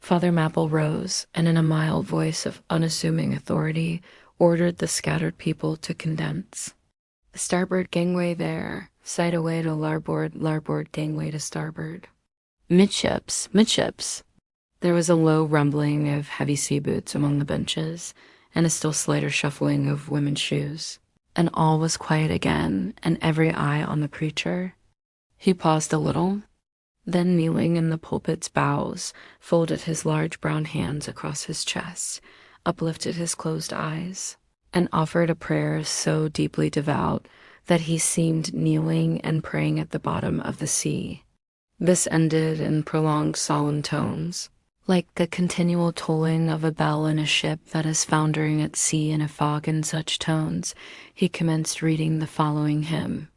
Father Mapple rose, and in a mild voice of unassuming authority, ordered the scattered people to condense. The starboard gangway there, sight away to larboard, larboard gangway to starboard. Midships, midships. There was a low rumbling of heavy sea boots among the benches, and a still slighter shuffling of women's shoes. And all was quiet again, and every eye on the preacher. He paused a little, then kneeling in the pulpit's bows, folded his large brown hands across his chest, uplifted his closed eyes, and offered a prayer so deeply devout that he seemed kneeling and praying at the bottom of the sea. This ended in prolonged solemn tones, like the continual tolling of a bell in a ship that is foundering at sea in a fog. In such tones, he commenced reading the following hymn,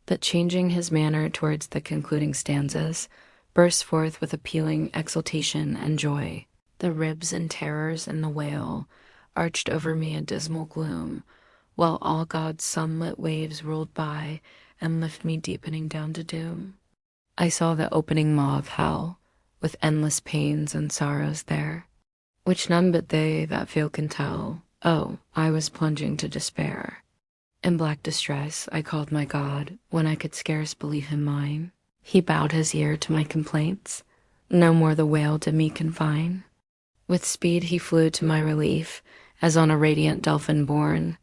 but changing his manner towards the concluding stanzas, burst forth with appealing exultation and joy. The ribs and terrors in the whale arched over me a dismal gloom, while all God's sunlit waves rolled by and lift me deepening down to doom. I saw the opening maw of hell, with endless pains and sorrows there, which none but they that feel can tell. Oh, I was plunging to despair. In black distress I called my God, when I could scarce believe him mine. He bowed his ear to my complaints, no more the whale did me confine. With speed he flew to my relief, as on a radiant dolphin borne.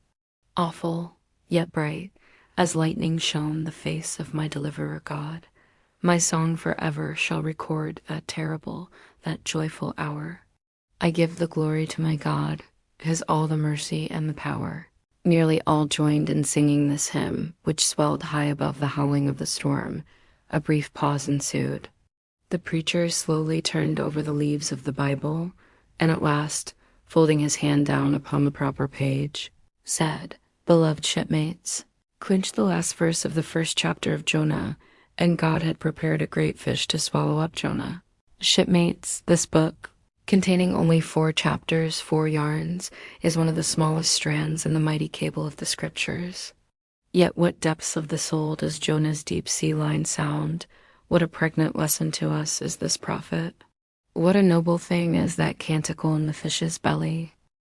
Awful, yet bright, as lightning shone the face of my deliverer God. My song forever shall record that terrible, that joyful hour. I give the glory to my God, his all the mercy and the power. Nearly all joined in singing this hymn, which swelled high above the howling of the storm. A brief pause ensued. The preacher slowly turned over the leaves of the Bible, and at last, folding his hand down upon the proper page, said, "Beloved shipmates, quench the last verse of the first chapter of Jonah, and God had prepared a great fish to swallow up Jonah. Shipmates, this book, containing only 4 chapters, 4 yarns, is one of the smallest strands in the mighty cable of the Scriptures. Yet what depths of the soul does Jonah's deep sea line sound? What a pregnant lesson to us is this prophet. What a noble thing is that canticle in the fish's belly.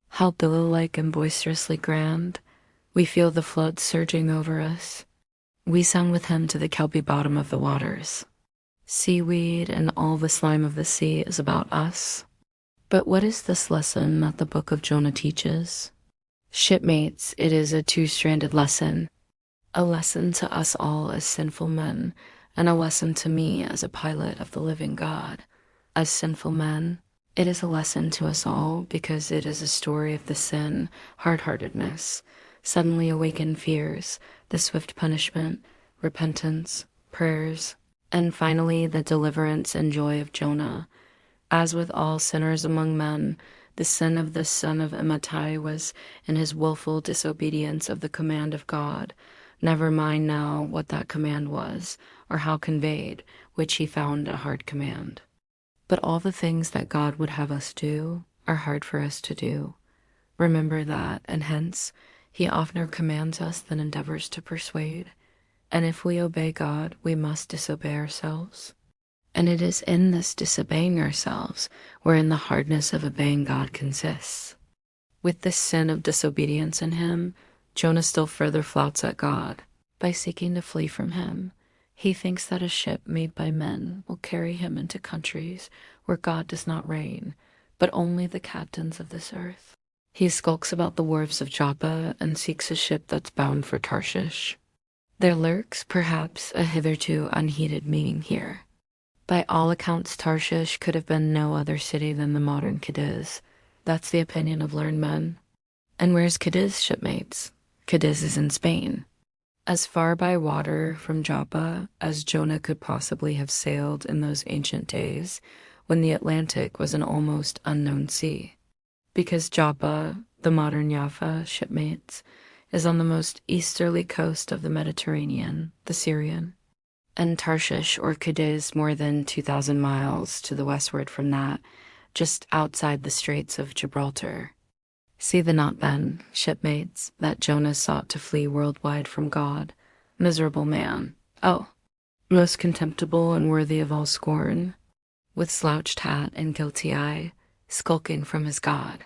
How billow-like and boisterously grand. We feel the flood surging over us. We sung with him to the kelpy bottom of the waters. Seaweed and all the slime of the sea is about us. But what is this lesson that the book of Jonah teaches? Shipmates, it is a 2-stranded lesson. A lesson to us all as sinful men, and a lesson to me as a pilot of the living God. As sinful men, it is a lesson to us all because it is a story of the sin, hard-heartedness, suddenly awakened fears, the swift punishment, repentance, prayers, and finally the deliverance and joy of Jonah. As with all sinners among men, the sin of the son of Amittai was in his willful disobedience of the command of God. Never mind now what that command was, or how conveyed, which he found a hard command. But all the things that God would have us do are hard for us to do. Remember that, and hence, he oftener commands us than endeavors to persuade. And if we obey God, we must disobey ourselves. And it is in this disobeying ourselves wherein the hardness of obeying God consists. With this sin of disobedience in him, Jonah still further flouts at God. By seeking to flee from him, he thinks that a ship made by men will carry him into countries where God does not reign, but only the captains of this earth. He skulks about the wharves of Joppa and seeks a ship that's bound for Tarshish. There lurks, perhaps, a hitherto unheeded meaning here. By all accounts, Tarshish could have been no other city than the modern Cadiz. That's the opinion of learned men. And where's Cadiz, shipmates? Cadiz is in Spain. As far by water from Joppa as Jonah could possibly have sailed in those ancient days, when the Atlantic was an almost unknown sea. Because Joppa, the modern Jaffa, shipmates, is on the most easterly coast of the Mediterranean, the Syrian, and Tarshish or Cadiz more than 2,000 miles to the westward from that, just outside the Straits of Gibraltar. See the knot then, shipmates, that Jonah sought to flee worldwide from God. Miserable man. Oh, most contemptible and worthy of all scorn. with slouched hat and guilty eye, skulking from his god,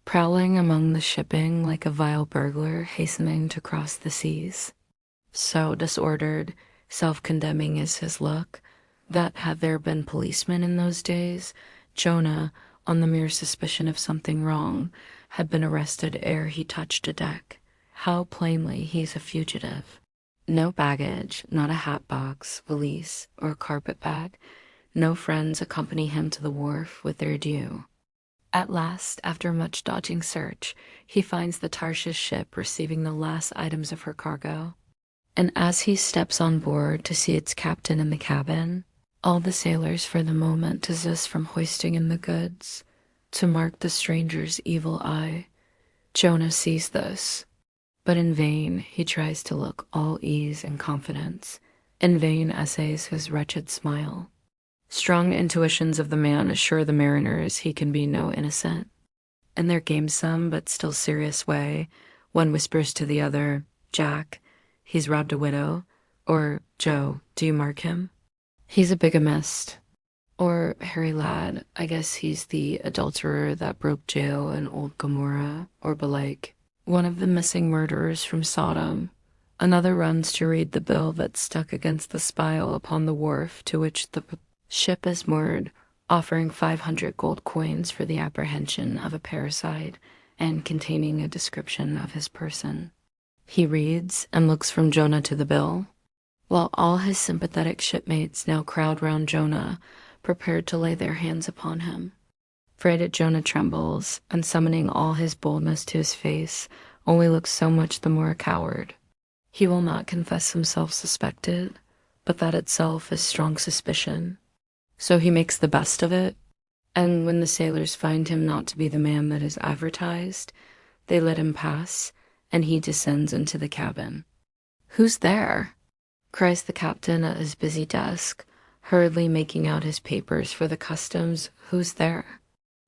prowling among the shipping like a vile burglar hastening to cross the seas. So disordered, self-condemning is his look, that had there been policemen in those days, Jonah, on the mere suspicion of something wrong, had been arrested ere he touched a deck. How plainly he's a fugitive. No baggage, not a hat box, valise, or carpet bag. No friends accompany him to the wharf with their due. At last, after much dodging search, he finds the Tarshish ship receiving the last items of her cargo. And as he steps on board to see its captain in the cabin, all the sailors for the moment desist from hoisting in the goods, to mark the stranger's evil eye. Jonah sees this, but in vain he tries to look all ease and confidence. In vain essays his wretched smile. Strong intuitions of the man assure the mariners he can be no innocent. In their gamesome but still serious way, one whispers to the other, "Jack, he's robbed a widow," or "Joe, do you mark him? He's a bigamist," or "Harry lad, I guess he's the adulterer that broke jail in old Gomorrah," or belike, "One of the missing murderers from Sodom." Another runs to read the bill that's stuck against the spile upon the wharf to which the ship is moored, offering 500 gold coins for the apprehension of a parricide and containing a description of his person. He reads and looks from Jonah to the bill, while all his sympathetic shipmates now crowd round Jonah, prepared to lay their hands upon him. Frighted Jonah trembles, and summoning all his boldness to his face, only looks so much the more a coward. He will not confess himself suspected, but that itself is strong suspicion. So he makes the best of it, and when the sailors find him not to be the man that is advertised, they let him pass, and he descends into the cabin. "Who's there?" cries the captain at his busy desk, hurriedly making out his papers for the customs. "Who's there?"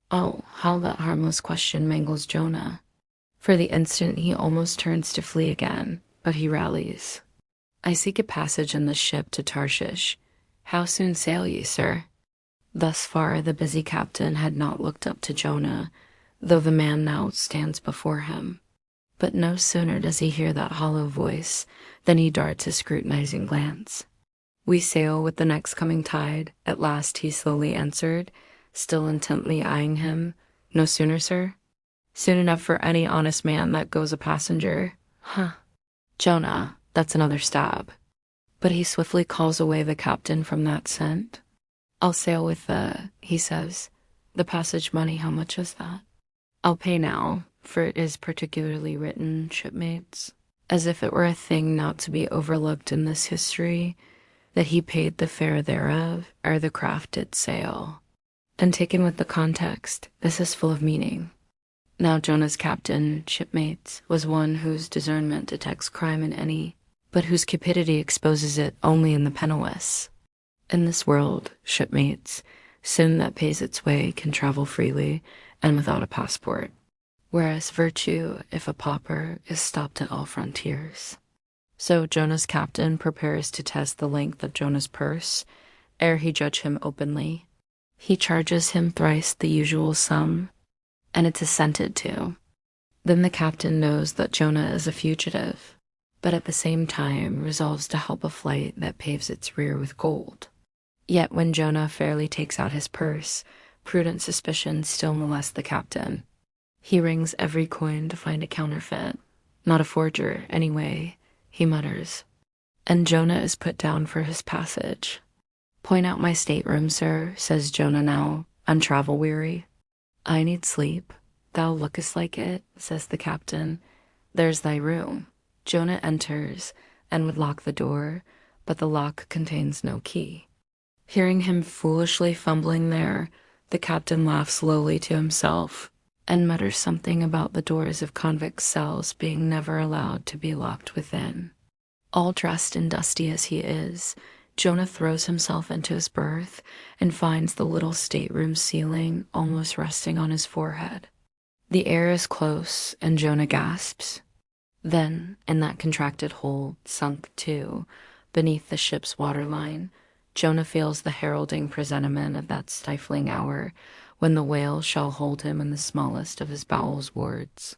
Oh, how that harmless question mangles Jonah. For the instant he almost turns to flee again, but he rallies. "I seek a passage in the ship to Tarshish. How soon sail ye, sir?" Thus far the busy captain had not looked up to Jonah, though the man now stands before him. But no sooner does he hear that hollow voice than he darts a scrutinizing glance. "We sail with the next coming tide," at last he slowly answered, still intently eyeing him. "No sooner, sir?" "Soon enough for any honest man that goes a passenger." "Huh. Jonah, that's another stab." But he swiftly calls away the captain from that scent. "I'll sail with he says. "The passage money, how much is that?" "I'll pay now, for it is particularly written, shipmates, as if it were a thing not to be overlooked in this history, that he paid the fare thereof ere the craft did sail." And taken with the context, this is full of meaning. Now Jonah's captain, shipmates, was one whose discernment detects crime in any, but whose cupidity exposes it only in the penniless. In this world, shipmates, sin that pays its way can travel freely and without a passport, whereas virtue, if a pauper, is stopped at all frontiers. So Jonah's captain prepares to test the length of Jonah's purse, ere he judge him openly. He charges him thrice the usual sum, and it's assented to. Then the captain knows that Jonah is a fugitive, but at the same time resolves to help a flight that paves its rear with gold. Yet when Jonah fairly takes out his purse, prudent suspicion still molests the captain. He rings every coin to find a counterfeit. "Not a forger, anyway," he mutters. And Jonah is put down for his passage. "Point out my stateroom, sir," says Jonah now, untravel weary. "I need sleep. Thou lookest like it," says the captain. "There's thy room." Jonah enters and would lock the door, but the lock contains no key. Hearing him foolishly fumbling there, the captain laughs lowly to himself and mutters something about the doors of convict cells being never allowed to be locked within. All dressed and dusty as he is, Jonah throws himself into his berth and finds the little stateroom ceiling almost resting on his forehead. The air is close, and Jonah gasps. Then, in that contracted hold, sunk, too, beneath the ship's waterline, Jonah feels the heralding presentiment of that stifling hour when the whale shall hold him in the smallest of his bowels wards.